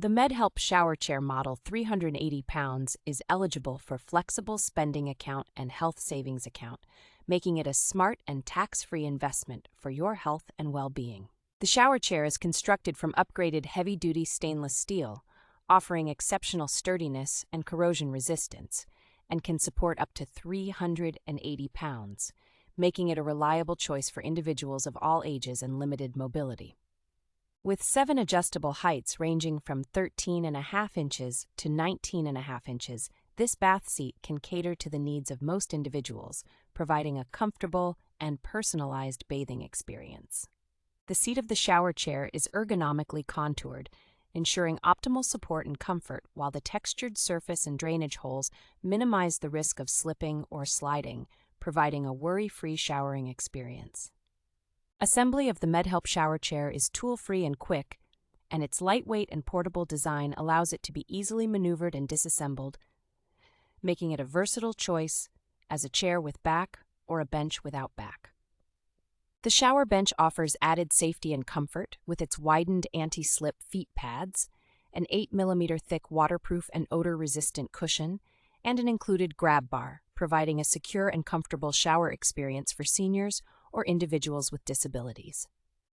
The Medhelp Shower Chair Model 380 pounds is eligible for flexible spending account and health savings account, making it a smart and tax-free investment for your health and well-being. The shower chair is constructed from upgraded heavy-duty stainless steel, offering exceptional sturdiness and corrosion resistance, and can support up to 380 pounds, making it a reliable choice for individuals of all ages and limited mobility. With 7 adjustable heights ranging from 13.5 inches to 19.5 inches, this bath seat can cater to the needs of most individuals, providing a comfortable and personalized bathing experience. The seat of the shower chair is ergonomically contoured, ensuring optimal support and comfort, while the textured surface and drainage holes minimize the risk of slipping or sliding, providing a worry-free showering experience. Assembly of the Medhelp shower chair is tool-free and quick, and its lightweight and portable design allows it to be easily maneuvered and disassembled, making it a versatile choice as a chair with back or a bench without back. The shower bench offers added safety and comfort with its widened anti-slip feet pads, an 8mm thick waterproof and odor-resistant cushion, and an included grab bar, providing a secure and comfortable shower experience for seniors or individuals with disabilities.